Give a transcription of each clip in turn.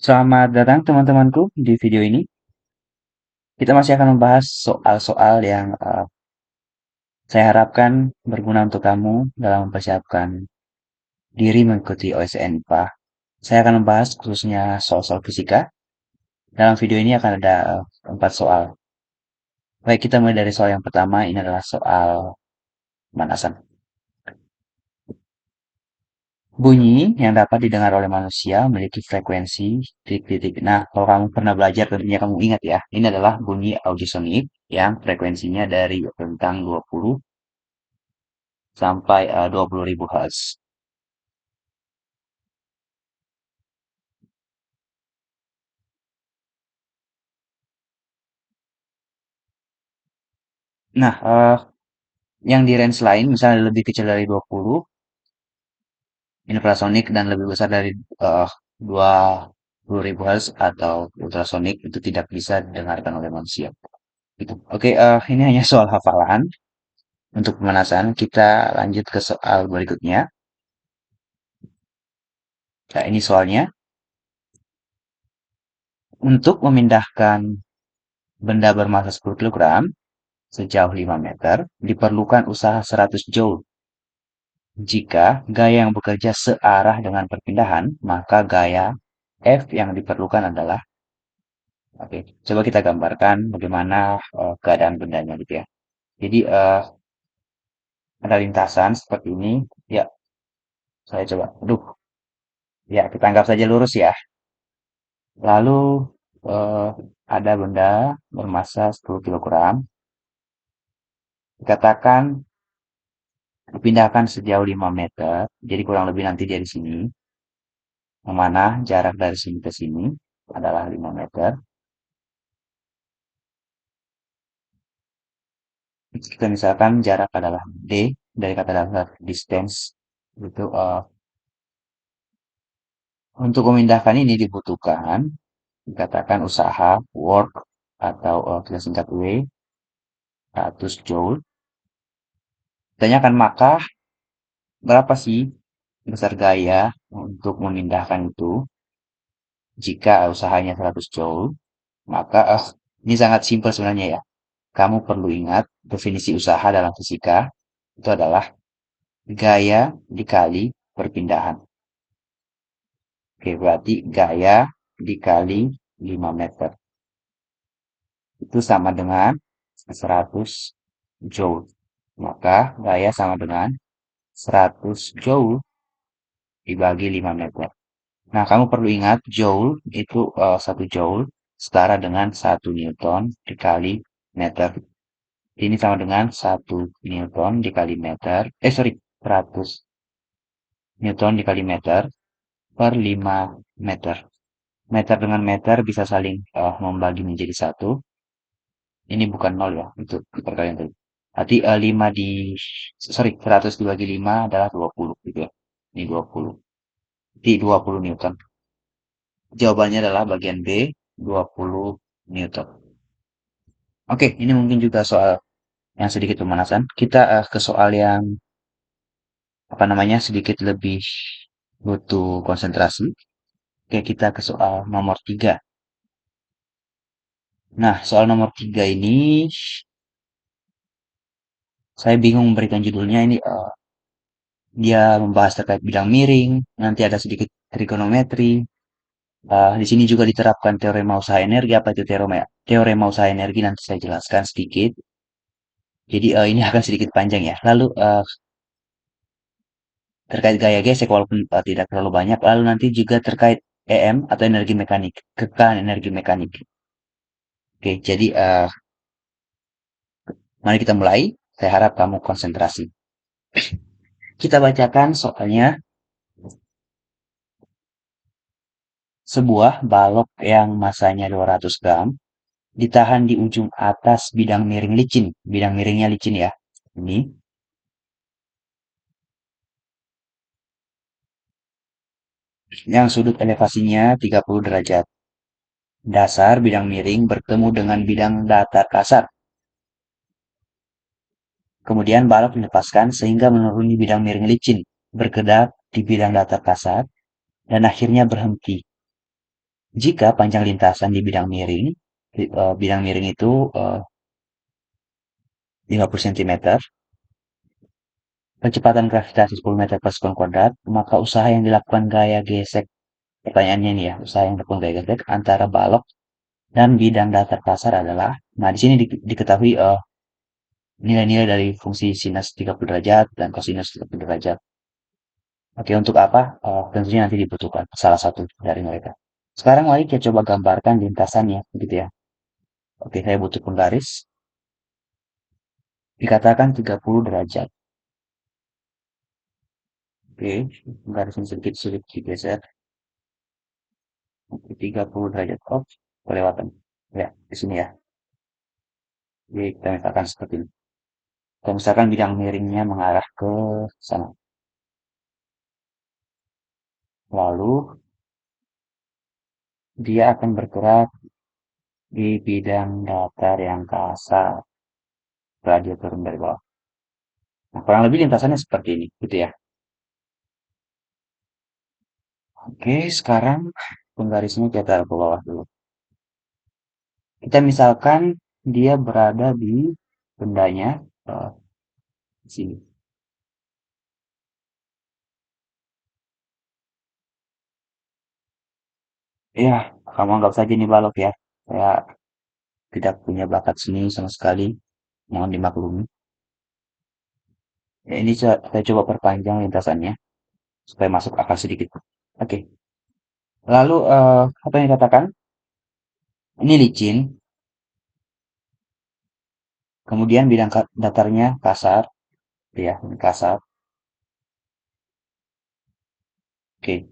Selamat datang teman-temanku di video ini. Kita masih akan membahas soal-soal yang saya harapkan berguna untuk kamu dalam mempersiapkan diri mengikuti OSN IPA. Saya akan membahas khususnya soal-soal fisika. Dalam video ini akan ada 4 soal. Baik, kita mulai dari soal yang pertama. Ini adalah soal pemanasan. Bunyi yang dapat didengar oleh manusia memiliki frekuensi titik-titik. Nah, kalau kamu pernah belajar tentunya kamu ingat ya, ini adalah bunyi audiosonik yang frekuensinya dari rentang 20 sampai 20.000 Hz. Nah, yang di range lain, misalnya lebih kecil dari 20, infrasonik dan lebih besar dari 20.000 Hz atau ultrasonik itu tidak bisa didengarkan oleh manusia. Gitu. Oke, ini hanya soal hafalan. Untuk pemanasan, kita lanjut ke soal berikutnya. Nah, ini soalnya. Untuk memindahkan benda bermassa 10 kg sejauh 5 meter, diperlukan usaha 100 joule. Jika gaya yang bekerja searah dengan perpindahan, maka gaya F yang diperlukan adalah, oke, coba kita gambarkan bagaimana keadaan bendanya gitu ya. Jadi ada lintasan seperti ini, ya saya coba, aduh, ya kita anggap saja lurus ya. Lalu eh, ada benda bermassa 10 kg, dikatakan dipindahkan sejauh 5 meter, jadi kurang lebih nanti dari sini, yang mana jarak dari sini ke sini adalah 5 meter. Kita misalkan jarak adalah D, dari kata dasar distance, itu untuk memindahkan ini dibutuhkan, dikatakan usaha, work, atau kita singkat W, 100 joule. Tanyakan maka berapa sih besar gaya untuk memindahkan itu jika usahanya 100 joule, maka ini sangat simpel sebenarnya ya. Kamu perlu ingat definisi usaha dalam fisika itu adalah gaya dikali perpindahan. Oke, berarti gaya dikali 5 meter. Itu sama dengan 100 joule. Maka gaya sama dengan 100 joule dibagi 5 meter. Nah, kamu perlu ingat joule itu 1 joule setara dengan 1 newton dikali meter. Ini sama dengan 1 newton dikali meter. Sorry, 100 newton dikali meter per 5 meter. Meter dengan meter bisa saling membagi menjadi satu. Ini bukan nol ya, itu perkalian tadi. Berarti 5 sorry, 100 dibagi 5 adalah 20 gitu ya. Ini 20. Di 20 Newton. Jawabannya adalah bagian B, 20 Newton. Oke, ini mungkin juga soal yang sedikit pemanasan. Kita ke soal yang apa namanya sedikit lebih butuh konsentrasi. Oke, kita ke soal nomor 3. Nah, soal nomor 3 ini saya bingung memberikan judulnya ini. Dia membahas terkait bidang miring, nanti ada sedikit trigonometri. Di sini juga diterapkan teorema usaha energi. Apa itu teorema usaha energi? Nanti saya jelaskan sedikit. Jadi ini akan sedikit panjang ya. Lalu terkait gaya gesek walaupun tidak terlalu banyak. Lalu nanti juga terkait EM atau energi mekanik, kekahan energi mekanik. Oke, jadi mari kita mulai. Saya harap kamu konsentrasi. Kita bacakan soalnya. Sebuah balok yang masanya 200 gram ditahan di ujung atas bidang miring licin. Bidang miringnya licin ya. Ini yang sudut elevasinya 30 derajat. Dasar bidang miring bertemu dengan bidang datar kasar. Kemudian balok dilepaskan sehingga menuruni bidang miring licin, berkedap di bidang datar kasar, dan akhirnya berhenti. Jika panjang lintasan di bidang miring, bidang miring itu 50 cm, kecepatan gravitasi 10 meter per sekon kuadrat, maka usaha yang dilakukan gaya gesek, pertanyaannya nih ya, usaha yang dilakukan gaya gesek antara balok dan bidang datar kasar adalah, nah di sini diketahui nilai-nilai dari fungsi sinus 30 derajat dan kosinus 30 derajat. Oke, untuk apa? Tentunya nanti dibutuhkan salah satu dari mereka. Sekarang mari kita coba gambarkan lintasannya, gitu ya. Oke, saya butuh penggaris. Dikatakan 30 derajat. Oke, penggarisnya sedikit sulit digeser. Oke, 30 derajat. Oh, kelewatan. Ya, di sini ya. Jadi kita misalkan seperti ini. Kita misalkan bidang miringnya mengarah ke sana. Lalu, dia akan bergerak di bidang datar yang kasar. Setelah dia turun dari bawah. Nah, kurang lebih lintasannya seperti ini, gitu ya. Oke, sekarang penggarisnya kita taruh ke bawah dulu. Kita misalkan dia berada di bendanya sini. Ya, kamu anggap saja ini balok ya. Saya tidak punya bakat seni sama sekali. Mohon dimaklumi. Ya, ini saya coba perpanjang lintasannya supaya masuk akal sedikit. Oke. Lalu apa yang dikatakan? Ini licin. Kemudian bidang datarnya kasar. Ya, ini kasar. Oke.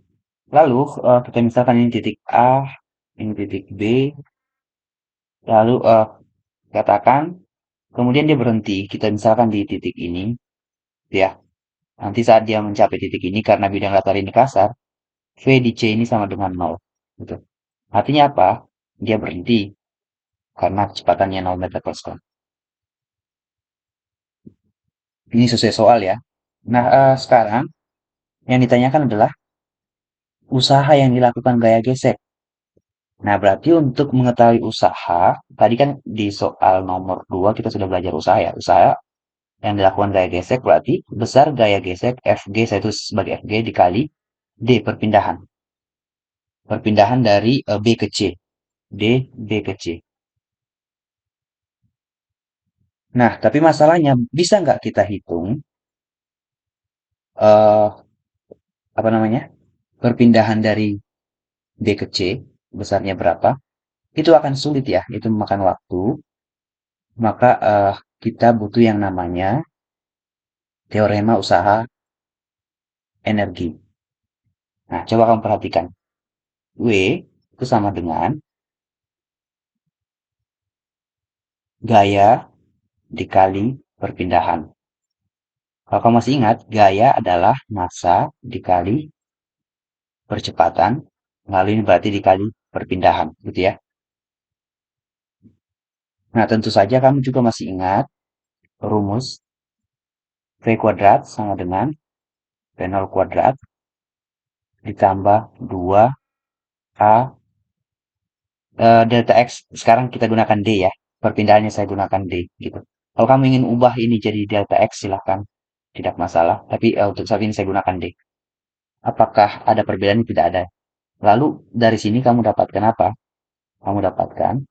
Lalu kita misalkan ini titik A, ini titik B. Lalu katakan, kemudian dia berhenti. Kita misalkan di titik ini, ya. Nanti saat dia mencapai titik ini, karena bidang datar ini kasar, V di C ini sama dengan nol. Gitu. Artinya apa? Dia berhenti karena kecepatannya 0 meter per second. Ini sesuai soal ya. Nah, sekarang yang ditanyakan adalah usaha yang dilakukan gaya gesek. Nah, berarti untuk mengetahui usaha, tadi kan di soal nomor 2 kita sudah belajar usaha ya. Usaha yang dilakukan gaya gesek berarti besar gaya gesek Fg, saya tulis sebagai Fg dikali D perpindahan. Perpindahan dari B ke C. B ke C. Nah, tapi masalahnya bisa nggak kita hitung eh apa namanya? Perpindahan dari B ke C besarnya berapa? Itu akan sulit ya, itu memakan waktu. Maka kita butuh yang namanya teorema usaha energi. Nah, coba kamu perhatikan. W itu sama dengan gaya dikali perpindahan. Kalau kamu masih ingat, gaya adalah massa dikali percepatan, lalu ini berarti dikali perpindahan, gitu ya. Nah, tentu saja kamu juga masih ingat rumus V kuadrat sama dengan V0 kuadrat ditambah 2A delta X. Sekarang kita gunakan D ya. Perpindahannya saya gunakan D, gitu. Kalau kamu ingin ubah ini jadi delta X, silahkan. Tidak masalah. Tapi untuk saat ini saya gunakan D. Apakah ada perbedaan? Tidak ada. Lalu dari sini kamu dapatkan apa? Kamu dapatkan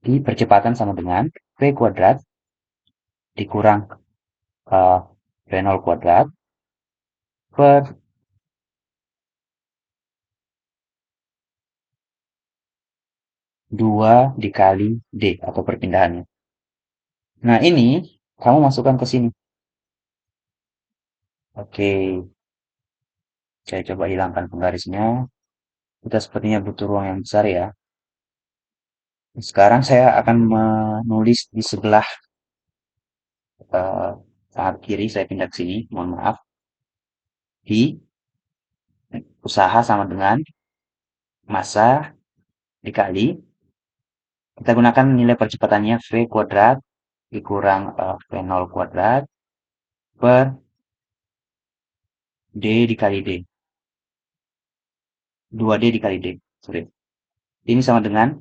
di percepatan sama dengan V kuadrat dikurang V0 kuadrat per 2 dikali D atau perpindahannya. Nah ini kamu masukkan ke sini. Oke, saya coba hilangkan penggarisnya. Kita sepertinya butuh ruang yang besar ya. Sekarang saya akan menulis di sebelah eh, saat kiri, saya pindah ke sini, mohon maaf. Di usaha sama dengan massa dikali, kita gunakan nilai percepatannya V kuadrat dikurang V0 kuadrat per D dikali D. 2D dikali D. Sorry. Ini sama dengan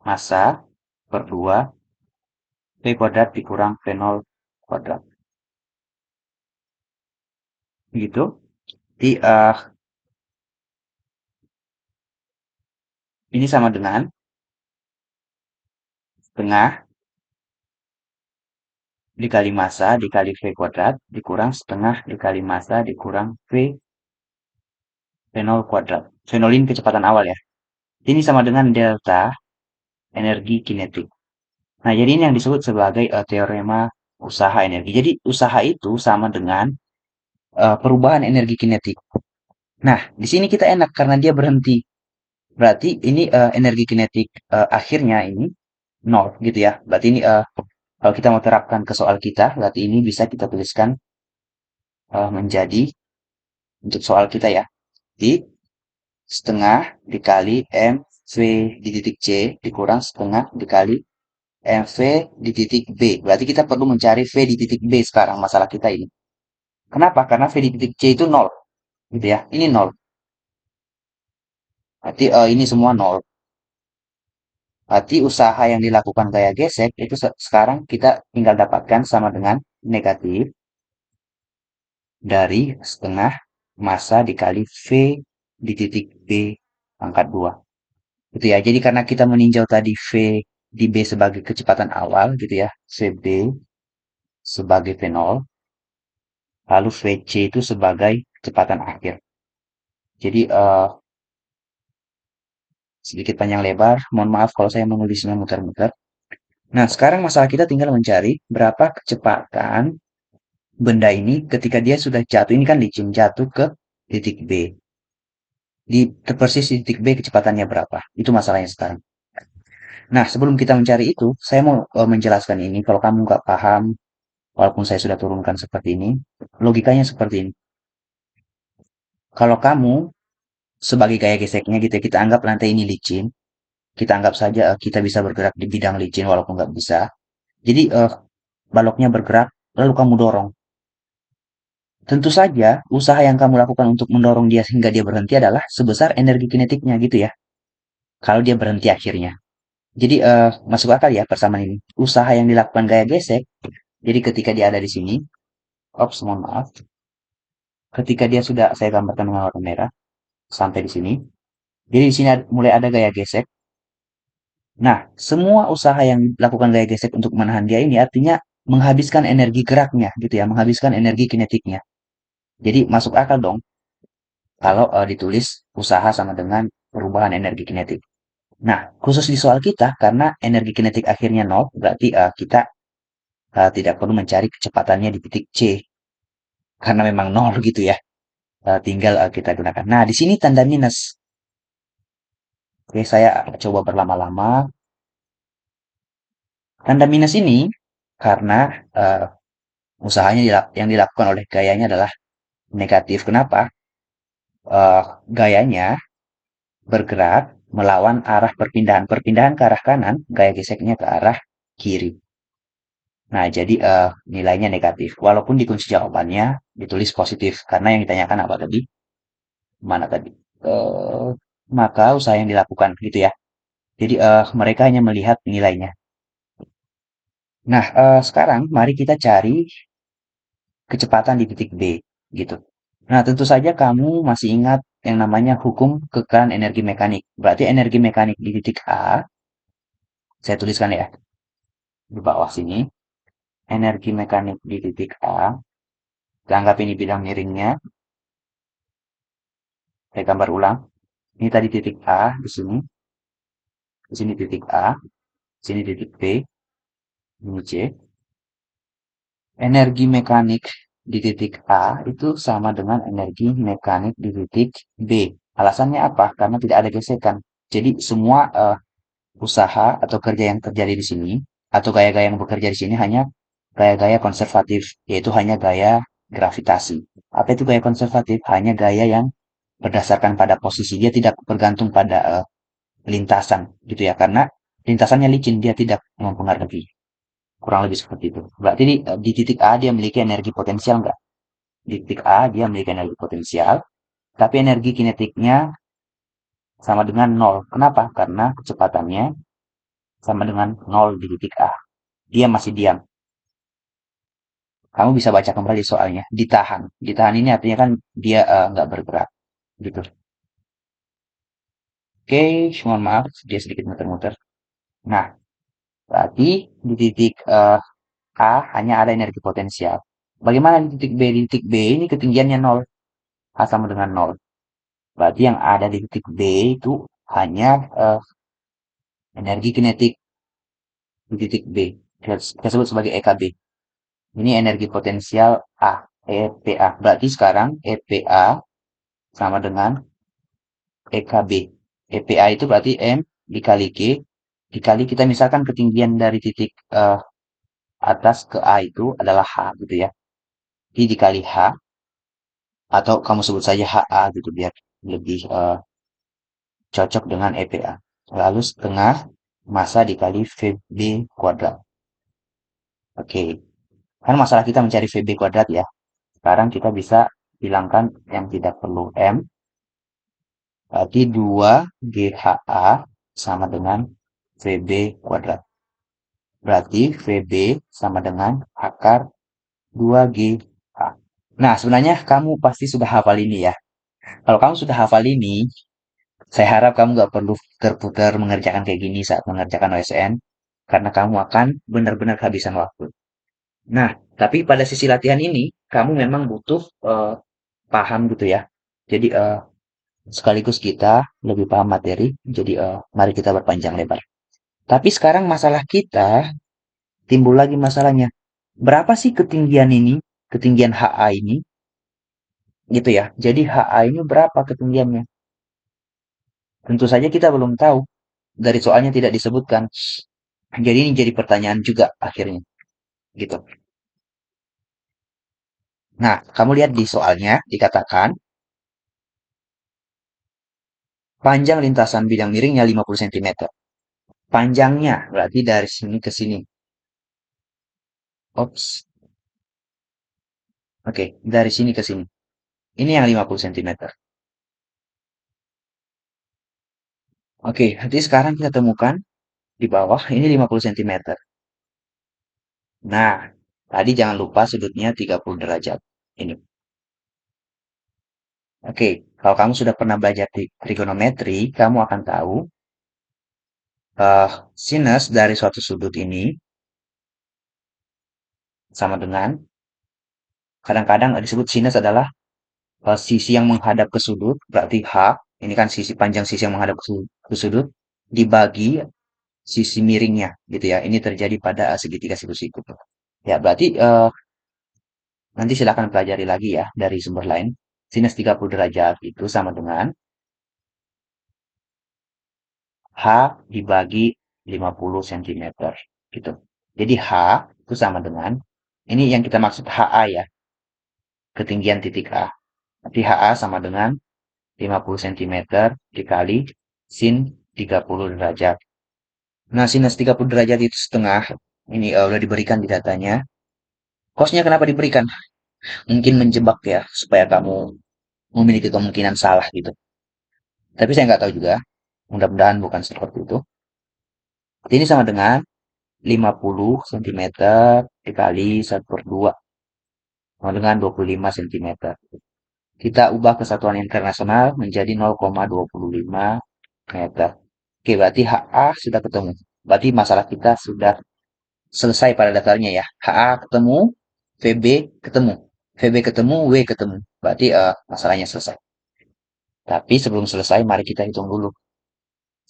massa per 2 V kuadrat dikurang V0 kuadrat. Gitu. Jadi, ini sama dengan setengah dikali massa dikali V kuadrat dikurang setengah dikali massa dikurang V0 kuadrat. V0 ini kecepatan awal ya. Ini sama dengan delta energi kinetik. Nah, jadi ini yang disebut sebagai teorema usaha energi. Jadi, usaha itu sama dengan perubahan energi kinetik. Nah, di sini kita enak karena dia berhenti. Berarti ini energi kinetik akhirnya ini nol gitu ya. Berarti ini kalau kita mau terapkan ke soal kita, berarti ini bisa kita tuliskan menjadi untuk soal kita ya. Di setengah dikali MV di titik C dikurang setengah dikali MV di titik B. Berarti kita perlu mencari V di titik B sekarang masalah kita ini. Kenapa? Karena V di titik C itu nol, gitu ya. Ini nol. Berarti ini semua nol. Berarti usaha yang dilakukan gaya gesek itu sekarang kita tinggal dapatkan sama dengan negatif dari setengah massa dikali V di titik B pangkat 2. Gitu ya. Jadi karena kita meninjau tadi V di B sebagai kecepatan awal gitu ya. VB sebagai V0. Lalu VC itu sebagai kecepatan akhir. Jadi sedikit panjang lebar. Mohon maaf kalau saya menulisnya muter-muter. Nah, sekarang masalah kita tinggal mencari berapa kecepatan benda ini ketika dia sudah jatuh. Ini kan licin jatuh ke titik B. Di persis di titik B kecepatannya berapa? Itu masalahnya sekarang. Nah, sebelum kita mencari itu, saya mau menjelaskan ini. Kalau kamu nggak paham, walaupun saya sudah turunkan seperti ini, logikanya seperti ini. Kalau kamu sebagai gaya geseknya gitu ya, kita anggap lantai ini licin, kita anggap saja kita bisa bergerak di bidang licin walaupun nggak bisa. Jadi baloknya bergerak, lalu kamu dorong. Tentu saja usaha yang kamu lakukan untuk mendorong dia sehingga dia berhenti adalah sebesar energi kinetiknya gitu ya. Kalau dia berhenti akhirnya. Jadi masuk akal ya persamaan ini. Usaha yang dilakukan gaya gesek. Jadi ketika dia ada di sini, ops mohon maaf. Ketika dia sudah saya gambarkan dengan warna merah sampai di sini. Jadi di sini mulai ada gaya gesek. Nah, semua usaha yang dilakukan gaya gesek untuk menahan dia ini artinya menghabiskan energi geraknya gitu ya, menghabiskan energi kinetiknya. Jadi masuk akal dong kalau ditulis usaha sama dengan perubahan energi kinetik. Nah, khusus di soal kita karena energi kinetik akhirnya nol, berarti kita tidak perlu mencari kecepatannya di titik C karena memang nol gitu ya. Tinggal kita gunakan. Nah, di sini tanda minus. Oke, saya coba berlama-lama. Tanda minus ini karena usahanya yang dilakukan oleh gayanya adalah negatif. Kenapa? Gayanya bergerak melawan arah perpindahan. Perpindahan ke arah kanan, gaya geseknya ke arah kiri. Nah, jadi nilainya negatif. Walaupun di kunci jawabannya ditulis positif. Karena yang ditanyakan apa tadi? Mana tadi? Eh, maka usaha yang dilakukan gitu ya. Jadi mereka hanya melihat nilainya. Nah, sekarang mari kita cari kecepatan di titik B gitu. Nah, tentu saja kamu masih ingat yang namanya hukum kekerahan energi mekanik. Berarti energi mekanik di titik A, saya tuliskan ya di bawah sini. Energi mekanik di titik A, kita anggap ini bidang miringnya. Saya gambar ulang. Ini tadi titik A di sini titik A, di sini titik B, ini C. Energi mekanik di titik A itu sama dengan energi mekanik di titik B. Alasannya apa? Karena tidak ada gesekan. Jadi semua usaha atau kerja yang terjadi di sini atau gaya-gaya yang bekerja di sini hanya gaya-gaya konservatif, yaitu hanya gaya gravitasi. Apa itu gaya konservatif? Hanya gaya yang berdasarkan pada posisi, dia tidak bergantung pada lintasan gitu ya, karena lintasannya licin, dia tidak mempengaruhi. Kurang lebih seperti itu. Berarti di titik A dia memiliki energi potensial enggak? Di titik A dia memiliki energi potensial, tapi energi kinetiknya sama dengan nol. Kenapa? Karena kecepatannya sama dengan nol di titik A. Dia masih diam. Kamu bisa baca kembali soalnya. Ditahan. Ditahan ini artinya kan dia nggak bergerak. Gitu. Oke, mohon maaf, dia sedikit muter-muter. Nah, berarti di titik A hanya ada energi potensial. Bagaimana di titik B? Di titik B ini ketinggiannya nol. A sama dengan nol. Berarti yang ada di titik B itu hanya energi kinetik di titik B. Kita sebut sebagai EKB. Ini energi potensial A, EPA. Berarti sekarang EPA sama dengan EKB. EPA itu berarti M dikali G, dikali kita misalkan ketinggian dari titik atas ke A itu adalah H gitu ya. Jadi dikali H, atau kamu sebut saja HA gitu biar lebih cocok dengan EPA. Lalu setengah massa dikali VB kuadrat. Oke, kan masalah kita mencari VB kuadrat ya. Sekarang kita bisa hilangkan yang tidak perlu M. Berarti 2GHA sama dengan VB kuadrat. Berarti VB sama dengan akar 2GH. Nah, sebenarnya kamu pasti sudah hafal ini ya. Kalau kamu sudah hafal ini, saya harap kamu nggak perlu putar-putar mengerjakan kayak gini saat mengerjakan OSN, karena kamu akan benar-benar kehabisan waktu. Nah, tapi pada sisi latihan ini, kamu memang butuh paham gitu ya. Jadi, sekaligus kita lebih paham materi, jadi mari kita berpanjang lebar. Tapi sekarang masalah kita, timbul lagi masalahnya. Berapa sih ketinggian ini, ketinggian HA ini, gitu ya. Jadi HA ini berapa ketinggiannya? Tentu saja kita belum tahu. Dari soalnya tidak disebutkan. Jadi ini jadi pertanyaan juga akhirnya, gitu. Nah, kamu lihat di soalnya dikatakan panjang lintasan bidang miringnya 50 cm. Panjangnya berarti dari sini ke sini. Ops. Oke, dari sini ke sini. Ini yang 50 cm. Oke, nanti sekarang kita temukan di bawah ini 50 cm. Nah, tadi jangan lupa sudutnya 30 derajat. Ini. Oke, kalau kamu sudah pernah belajar trigonometri, kamu akan tahu sinus dari suatu sudut ini sama dengan kadang-kadang disebut sinus adalah sisi yang menghadap ke sudut, berarti H, ini kan sisi panjang sisi yang menghadap ke sudut, dibagi sisi miringnya, gitu ya. Ini terjadi pada segitiga siku-siku. Ya, berarti nanti silakan pelajari lagi ya dari sumber lain. Sinus 30 derajat itu sama dengan H dibagi 50 cm. Gitu. Jadi H itu sama dengan, ini yang kita maksud HA ya, ketinggian titik A. Berarti HA sama dengan 50 cm dikali sin 30 derajat. Nah, sinus 30 derajat itu setengah. Ini udah diberikan di datanya. Cosnya kenapa diberikan? Mungkin menjebak ya, supaya kamu memiliki kemungkinan salah gitu. Tapi saya nggak tahu juga. Mudah-mudahan bukan seperti itu. Ini sama dengan 50 cm dikali 1/2 sama dengan 25 cm. Kita ubah kesatuan internasional menjadi 0,25 meter. Oke, berarti HA sudah ketemu. Berarti masalah kita sudah selesai pada dasarnya ya. HA ketemu, VB ketemu. VB ketemu, W ketemu. Berarti masalahnya selesai. Tapi sebelum selesai, mari kita hitung dulu.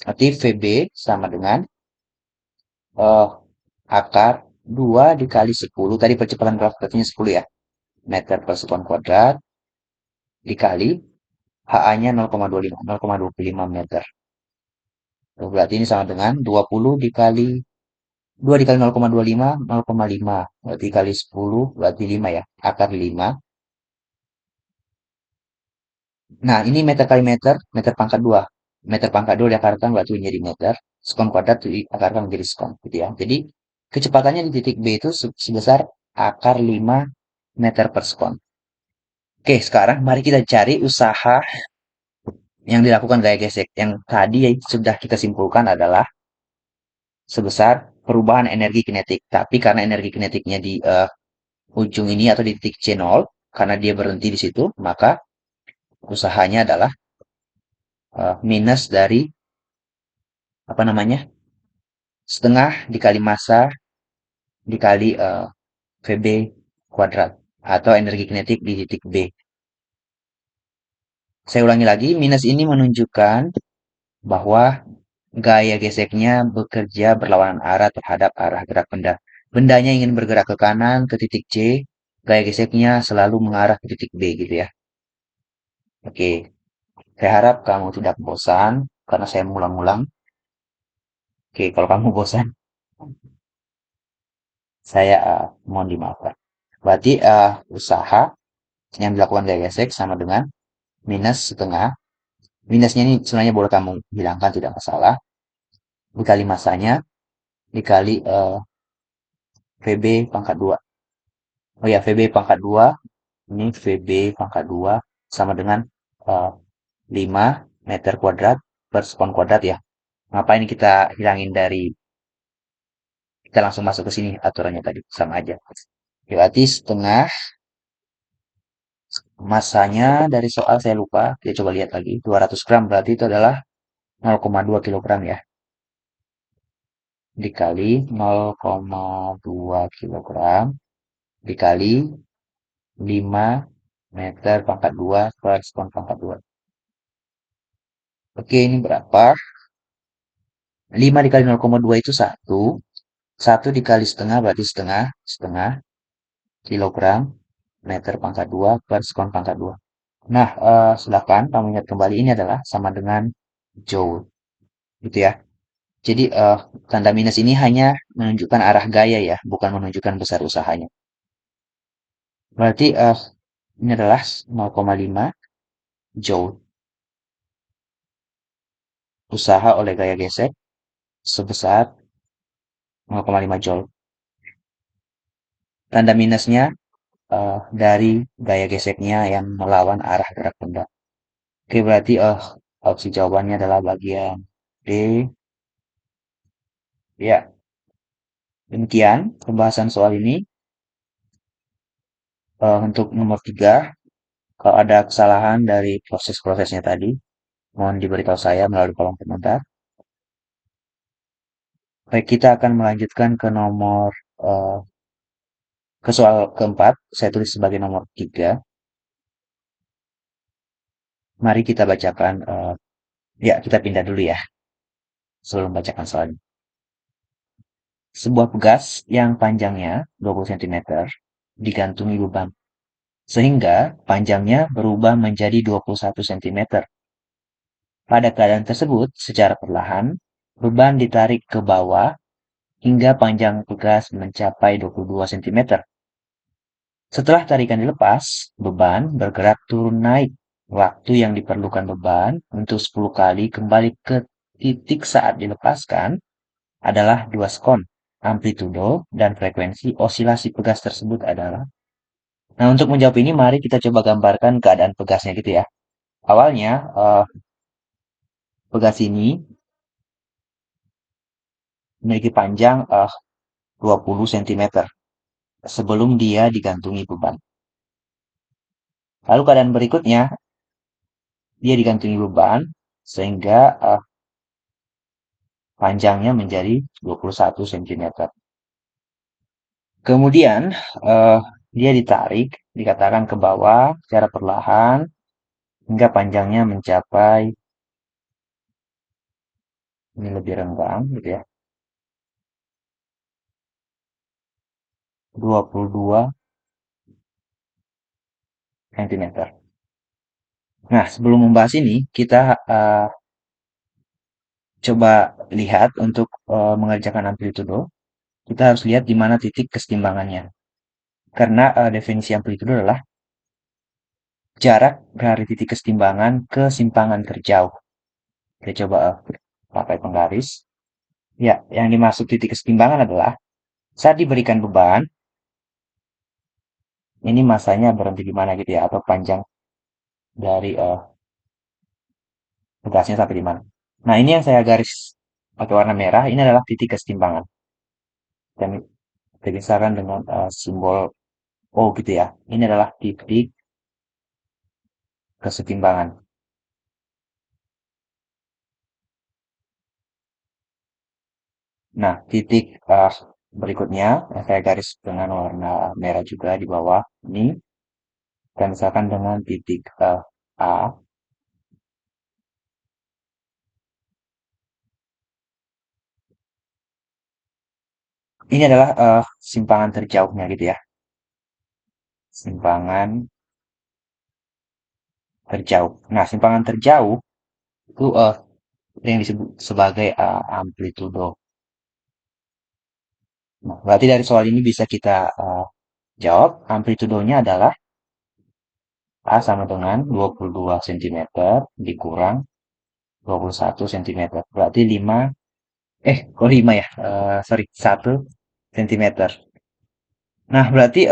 Berarti VB sama dengan eh, akar 2 dikali 10. Tadi percepatan gravitasinya 10 ya. Meter per sekon kuadrat dikali HA-nya 0,25, 0,25 meter. Berarti ini sama dengan 20 dikali 2 dikali 0,25, 0,5. Berarti kali 10, berarti 5 ya. Akar 5. Nah, ini meter kali meter, meter pangkat 2. Meter pangkat 2 diakarkan berarti menjadi meter. Sekon kuadrat diakarkan menjadi sekon. Gitu ya. Jadi, kecepatannya di titik B itu sebesar akar 5 meter per sekon. Oke, sekarang mari kita cari usaha yang dilakukan gaya gesek yang tadi sudah kita simpulkan adalah sebesar perubahan energi kinetik. Tapi karena energi kinetiknya di ujung ini atau di titik C0, karena dia berhenti di situ, maka usahanya adalah minus dari apa namanya, setengah dikali massa dikali VB kuadrat atau energi kinetik di titik B. Saya ulangi lagi, minus ini menunjukkan bahwa gaya geseknya bekerja berlawanan arah terhadap arah gerak benda. Bendanya ingin bergerak ke kanan ke titik C, gaya geseknya selalu mengarah ke titik B gitu ya. Oke, saya harap kamu tidak bosan karena saya mengulang-ulang. Oke, kalau kamu bosan, saya mohon dimaafkan. Berarti usaha yang dilakukan gaya gesek sama dengan minus setengah. Minusnya ini sebenarnya boleh kamu hilangkan, tidak masalah. Dikali masanya, dikali VB pangkat 2. Oh ya, VB pangkat 2. Ini VB pangkat 2 sama dengan eh, 5 meter kuadrat per sekon kuadrat ya. Ngapain kita hilangin dari, kita langsung masuk ke sini aturannya tadi. Sama aja. Berarti setengah masanya dari soal saya lupa. Kita coba lihat lagi. 200 gram berarti itu adalah 0,2 kilogram ya. Dikali 0,2 kilogram dikali 5 meter pangkat 2 per sekon pangkat 2. Oke, ini berapa? 5 dikali 0,2 itu 1. 1 dikali setengah berarti setengah. Setengah kilogram meter pangkat 2 per sekon pangkat 2. Nah, silakan kamu ingat kembali ini adalah sama dengan joule. Gitu ya. Jadi, tanda minus ini hanya menunjukkan arah gaya ya, bukan menunjukkan besar usahanya. Berarti, ini adalah 0,5 joule. Usaha oleh gaya gesek sebesar 0,5 joule. Tanda minusnya dari gaya geseknya yang melawan arah gerak benda. Oke, berarti opsi jawabannya adalah bagian D. Ya, demikian pembahasan soal ini. Untuk nomor 3, kalau ada kesalahan dari proses-prosesnya tadi, mohon diberitahu saya melalui kolom komentar. Baik, kita akan melanjutkan ke nomor eh, ke soal keempat. Saya tulis sebagai nomor 3. Mari kita bacakan. Ya, kita pindah dulu ya sebelum bacakan soalnya. Sebuah pegas yang panjangnya 20 cm digantungi beban, sehingga panjangnya berubah menjadi 21 cm. Pada keadaan tersebut, secara perlahan, beban ditarik ke bawah hingga panjang pegas mencapai 22 cm. Setelah tarikan dilepas, beban bergerak turun naik. Waktu yang diperlukan beban untuk 10 kali kembali ke titik saat dilepaskan adalah 2 sekon. Amplitudo dan frekuensi osilasi pegas tersebut adalah. Nah, untuk menjawab ini, mari kita coba gambarkan keadaan pegasnya gitu ya. Awalnya, pegas ini memiliki panjang 20 cm sebelum dia digantungi beban. Lalu keadaan berikutnya, dia digantungi beban sehingga panjangnya menjadi 21 cm. Kemudian dia ditarik, dikatakan ke bawah secara perlahan hingga panjangnya mencapai, ini lebih renggang gitu ya, 22 cm. Nah, sebelum membahas ini, kita coba lihat untuk mengerjakan amplitudo, kita harus lihat di mana titik kesetimbangannya. Karena definisi amplitudo adalah jarak dari titik kesetimbangan ke simpangan terjauh. Kita coba pakai penggaris. Ya, yang dimaksud titik kesetimbangan adalah saat diberikan beban, ini masanya berhenti di mana gitu ya, atau panjang dari Gasnya sampai di mana. Nah, ini yang saya garis pakai warna merah, ini adalah titik kesetimbangan. Dan misalkan dengan simbol O gitu ya. Ini adalah titik kesetimbangan. Nah, titik berikutnya yang saya garis dengan warna merah juga di bawah ini, dan misalkan dengan titik A, ini adalah simpangan terjauhnya gitu ya. Simpangan terjauh. Nah, simpangan terjauh itu yang disebut sebagai amplitudo. Nah, berarti dari soal ini bisa kita jawab amplitudonya adalah A sama dengan 22 cm dikurang 21 cm. Berarti 5, kok 5 ya? Sorry, 1 cm. Nah, berarti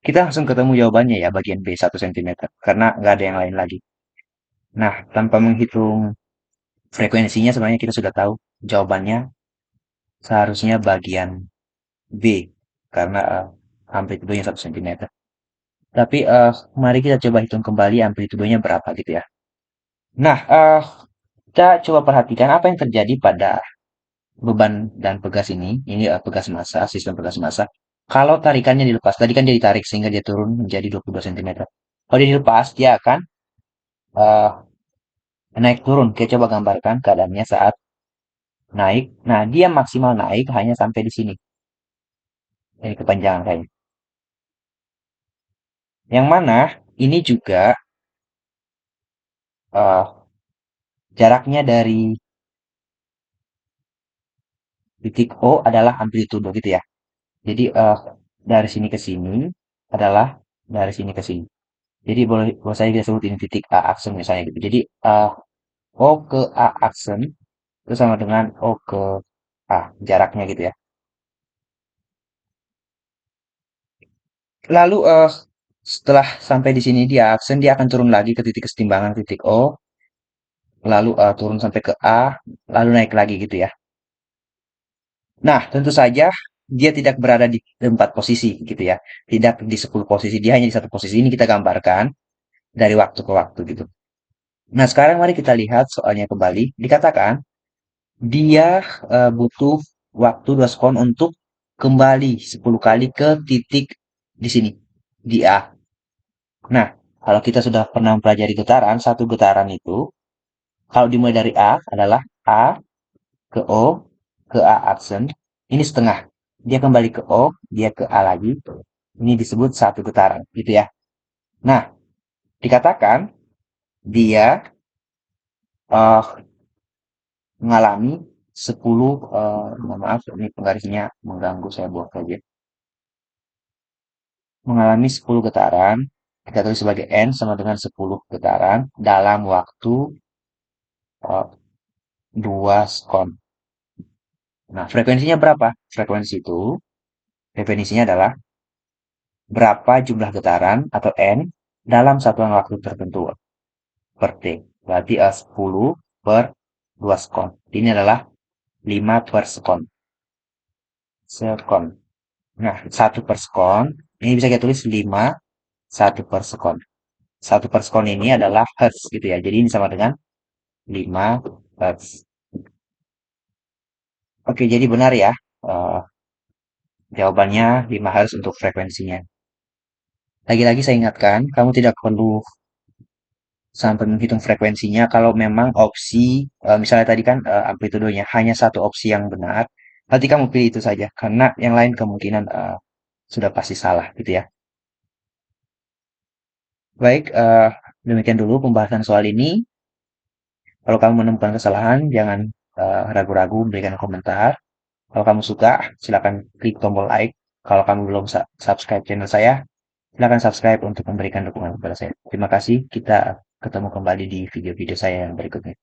kita langsung ketemu jawabannya ya, bagian B 1 cm. Karena nggak ada yang lain lagi. Nah, tanpa menghitung frekuensinya sebenarnya kita sudah tahu jawabannya seharusnya bagian B. Karena amplitudonya 1 cm. Tapi mari kita coba hitung kembali amplitudonya berapa gitu ya. Nah, kita coba perhatikan apa yang terjadi pada beban dan pegas ini. Ini pegas massa, sistem pegas massa. Kalau tarikannya dilepas, tadi kan dia ditarik sehingga dia turun menjadi 22 cm. Kalau dia dilepas, dia akan eh, naik turun. Kita coba gambarkan keadaannya saat naik. Nah, dia maksimal naik hanya sampai di sini. Ini kepanjangan kayaknya. Yang mana ini juga eh, jaraknya dari titik O adalah amplitudo gitu ya. Jadi dari sini ke sini adalah dari sini ke sini. Jadi boleh saya kita sebut ini titik A aksen misalnya gitu. Jadi O ke A aksen itu sama dengan O ke A jaraknya gitu ya. Lalu setelah sampai di sini dia aksen dia akan turun lagi ke titik kesetimbangan titik O, lalu turun sampai ke A, lalu naik lagi gitu ya. Nah, tentu saja dia tidak berada di 4 posisi gitu ya. Tidak di 10 posisi, dia hanya di satu posisi. Ini kita gambarkan dari waktu ke waktu gitu. Nah, sekarang mari kita lihat soalnya kembali. Dikatakan dia butuh waktu 2 sekon untuk kembali 10 kali ke titik di sini, di A. Nah, kalau kita sudah pernah mempelajari getaran, satu getaran itu, kalau dimulai dari A adalah A ke O, ke A aksen, ini setengah. Dia kembali ke O, dia ke A lagi. Ini disebut satu getaran, gitu ya. Nah, dikatakan dia uh, mengalami 10, mohon maaf, ini penggarisnya mengganggu, saya buang saja. Mengalami 10 getaran, kita tulis sebagai N sama dengan 10 getaran dalam waktu uh, 2 sekon. Nah, frekuensinya berapa? Frekuensi itu, definisinya adalah berapa jumlah getaran atau N dalam satuan waktu tertentu per T. Berarti 10 per 2 sekon. Ini adalah 5 per sekon. Sekon. Nah, 1 per sekon, ini bisa kita tulis 5, 1 per sekon. 1 per sekon ini adalah Hertz gitu ya. Jadi ini sama dengan 5 Hertz. Oke, jadi benar ya. Eh, jawabannya 5 Hertz untuk frekuensinya. Lagi-lagi saya ingatkan, kamu tidak perlu sampai menghitung frekuensinya kalau memang opsi, misalnya tadi kan amplitudonya hanya satu opsi yang benar, nanti kamu pilih itu saja. Karena yang lain kemungkinan sudah pasti salah gitu ya. Baik, demikian dulu pembahasan soal ini. Kalau kamu menemukan kesalahan, jangan ragu-ragu berikan komentar. Kalau kamu suka, silakan klik tombol like. Kalau kamu belum subscribe channel saya, silakan subscribe untuk memberikan dukungan kepada saya. Terima kasih. Kita ketemu kembali di video-video saya yang berikutnya.